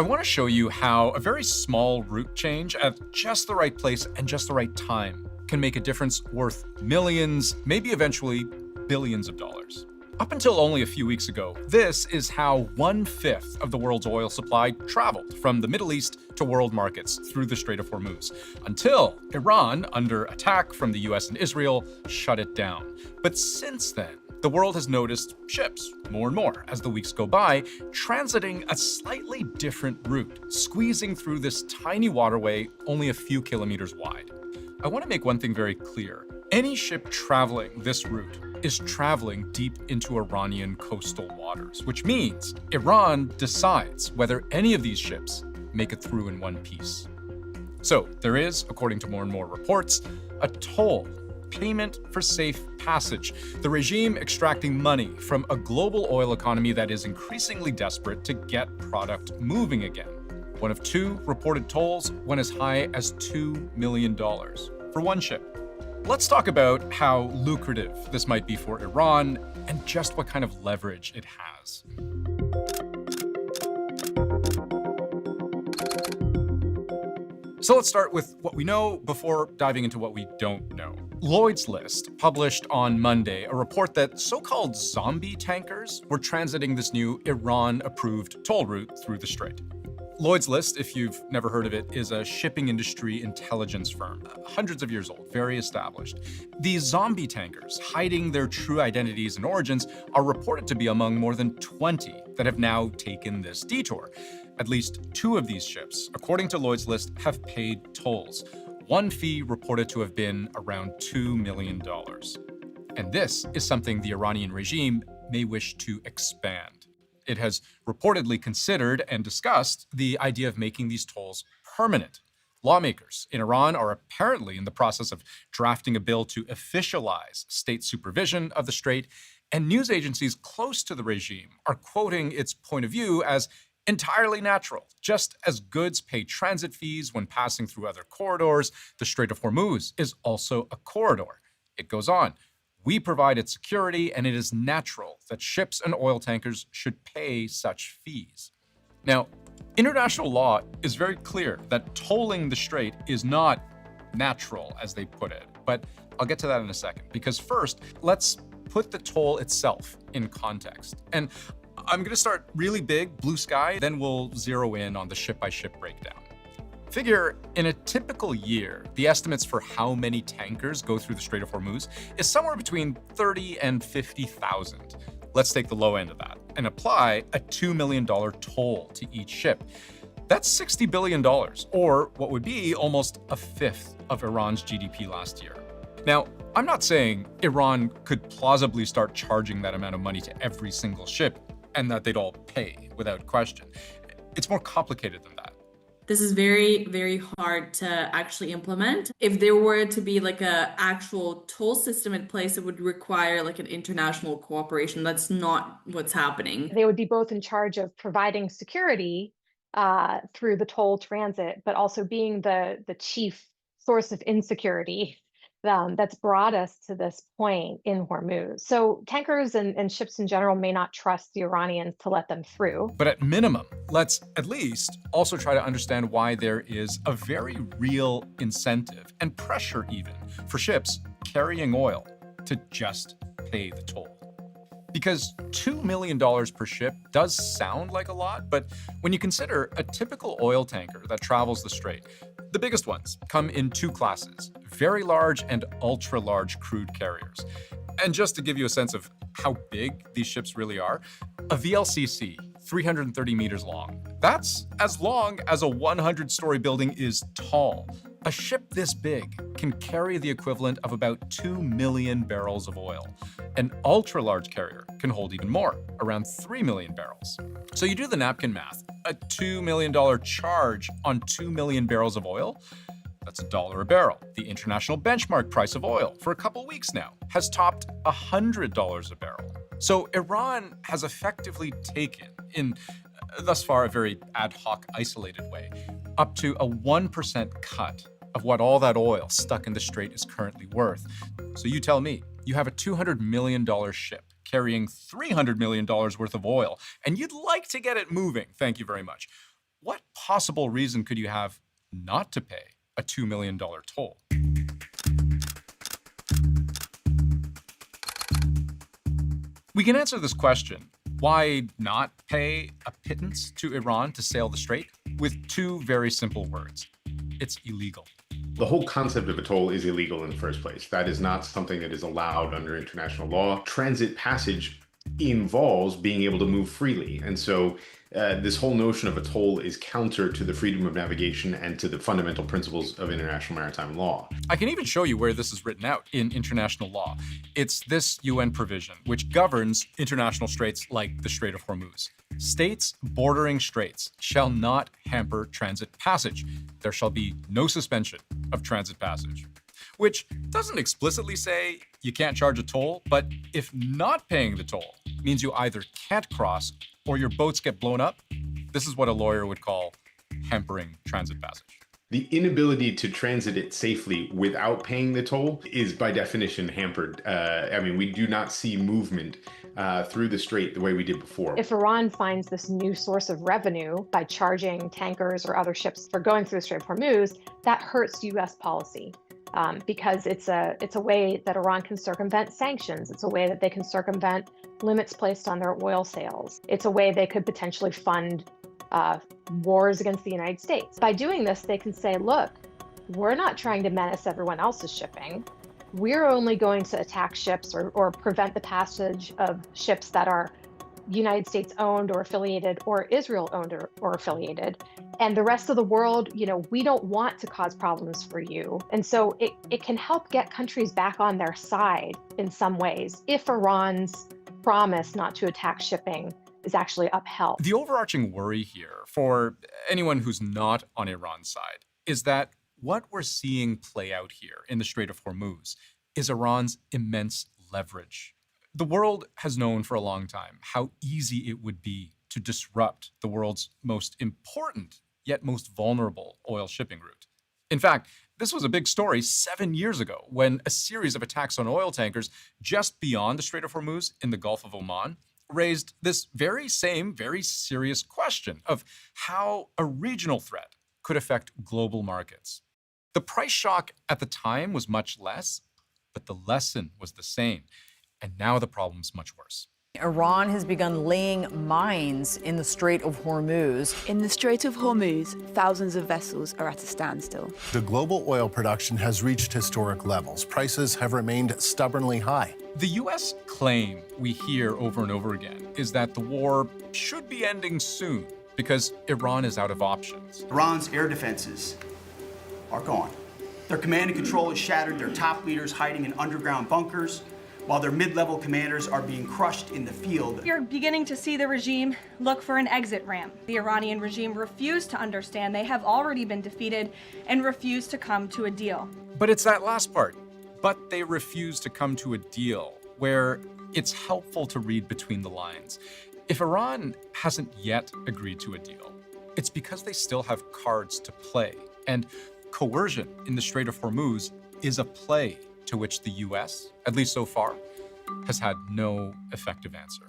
I want to show you how a very small route change at just the right place and just the right time can make a difference worth millions, maybe eventually billions of dollars. Up until only a few weeks ago, this is how 1/5 of the world's oil supply traveled from the Middle East to world markets through the Strait of Hormuz, until Iran, under attack from the U.S. and Israel, shut it down. But since then, the world has noticed ships, more and more as the weeks go by, transiting a slightly different route, squeezing through this tiny waterway only a few kilometers wide. I want to make one thing very clear. Any ship traveling this route is traveling deep into Iranian coastal waters, which means Iran decides whether any of these ships make it through in one piece. So there is, according to more and more reports, a toll, payment for safe passage, the regime extracting money from a global oil economy that is increasingly desperate to get product moving again. One of two reported tolls went as high as $2 million for one ship. Let's talk about how lucrative this might be for Iran and just what kind of leverage it has. So let's start with what we know before diving into what we don't know. Lloyd's List published on Monday a report that so-called zombie tankers were transiting this new Iran-approved toll route through the strait. Lloyd's List, if you've never heard of it, is a shipping industry intelligence firm, hundreds of years old, very established. These zombie tankers, hiding their true identities and origins, are reported to be among more than 20 that have now taken this detour. At least 2 of these ships, according to Lloyd's List, have paid tolls. One fee reported to have been around $2 million. And this is something the Iranian regime may wish to expand. It has reportedly considered and discussed the idea of making these tolls permanent. Lawmakers in Iran are apparently in the process of drafting a bill to officialize state supervision of the strait, and news agencies close to the regime are quoting its point of view as entirely natural. Just as goods pay transit fees when passing through other corridors, the Strait of Hormuz is also a corridor. It goes on. We provide its security, and it is natural that ships and oil tankers should pay such fees. Now, international law is very clear that tolling the strait is not natural, as they put it. But I'll get to that in a second, because first, let's put the toll itself in context. And I'm going to start really big, blue sky, then we'll zero in on the ship-by-ship breakdown. Figure, in a typical year, the estimates for how many tankers go through the Strait of Hormuz is somewhere between 30 and 50,000. Let's take the low end of that and apply a $2 million toll to each ship. That's $60 billion, or what would be almost a fifth of Iran's GDP last year. Now, I'm not saying Iran could plausibly start charging that amount of money to every single ship and that they'd all pay without question. It's more complicated than that. This is very, very hard to actually implement. If there were to be like a actual toll system in place, it would require like an international cooperation. That's not what's happening. They would be both in charge of providing security through the toll transit, but also being the chief source of insecurity that's brought us to this point in Hormuz. So tankers and ships in general may not trust the Iranians to let them through. But at minimum, let's at least also try to understand why there is a very real incentive and pressure even for ships carrying oil to just pay the toll. Because $2 million per ship does sound like a lot, but when you consider a typical oil tanker that travels the strait, the biggest ones come in 2 classes, very large and ultra-large crude carriers. And just to give you a sense of how big these ships really are, a VLCC, 330 meters long. That's as long as a 100-story building is tall. A ship this big can carry the equivalent of about 2 million barrels of oil. An ultra-large carrier can hold even more, around 3 million barrels. So you do the napkin math. A $2 million charge on 2 million barrels of oil, that's $1 a barrel. The international benchmark price of oil for a couple weeks now has topped $100 a barrel. So Iran has effectively taken, in thus far a very ad hoc, isolated way, up to a 1% cut of what all that oil stuck in the strait is currently worth. So you tell me, you have a $200 million ship carrying $300 million worth of oil, and you'd like to get it moving, thank you very much. what possible reason could you have not to pay a $2 million toll? We can answer this question, why not pay a pittance to Iran to sail the strait, with two very simple words. It's illegal. The whole concept of a toll is illegal in the first place. That is not something that is allowed under international law. Transit passage involves being able to move freely. And so this whole notion of a toll is counter to the freedom of navigation and to the fundamental principles of international maritime law. I can even show you where this is written out in international law. It's this UN provision, which governs international straits like the Strait of Hormuz. States bordering straits shall not hamper transit passage. There shall be no suspension of transit passage. Which doesn't explicitly say you can't charge a toll, but if not paying the toll means you either can't cross or your boats get blown up, this is what a lawyer would call hampering transit passage. The inability to transit it safely without paying the toll is by definition hampered. We do not see movement through the strait the way we did before. If Iran finds this new source of revenue by charging tankers or other ships for going through the Strait of Hormuz, that hurts U.S. policy. Because it's a way that Iran can circumvent sanctions. It's a way that they can circumvent limits placed on their oil sales. It's a way they could potentially fund wars against the United States. By doing this, they can say, look, we're not trying to menace everyone else's shipping. We're only going to attack ships or prevent the passage of ships that are United States owned or affiliated or Israel owned or affiliated. And the rest of the world, we don't want to cause problems for you. And so it can help get countries back on their side in some ways if Iran's promise not to attack shipping is actually upheld. The overarching worry here for anyone who's not on Iran's side is that what we're seeing play out here in the Strait of Hormuz is Iran's immense leverage. The world has known for a long time how easy it would be to disrupt the world's most important yet most vulnerable oil shipping route. In fact, this was a big story 7 years ago when a series of attacks on oil tankers just beyond the Strait of Hormuz in the Gulf of Oman raised this very serious question of how a regional threat could affect global markets. The price shock at the time was much less, but the lesson was the same. And now the problem's much worse. Iran has begun laying mines in the Strait of Hormuz. In the Strait of Hormuz, thousands of vessels are at a standstill. The global oil production has reached historic levels. Prices have remained stubbornly high. The U.S. claim we hear over and over again is that the war should be ending soon because Iran is out of options. Iran's air defenses are gone. Their command and control is shattered, their top leaders hiding in underground bunkers, while their mid-level commanders are being crushed in the field. You're beginning to see the regime look for an exit ramp. The Iranian regime refused to understand they have already been defeated and refused to come to a deal. But it's that last part. But they refuse to come to a deal, where it's helpful to read between the lines. If Iran hasn't yet agreed to a deal, it's because they still have cards to play. And coercion in the Strait of Hormuz is a play to which the U.S., at least so far, has had no effective answer.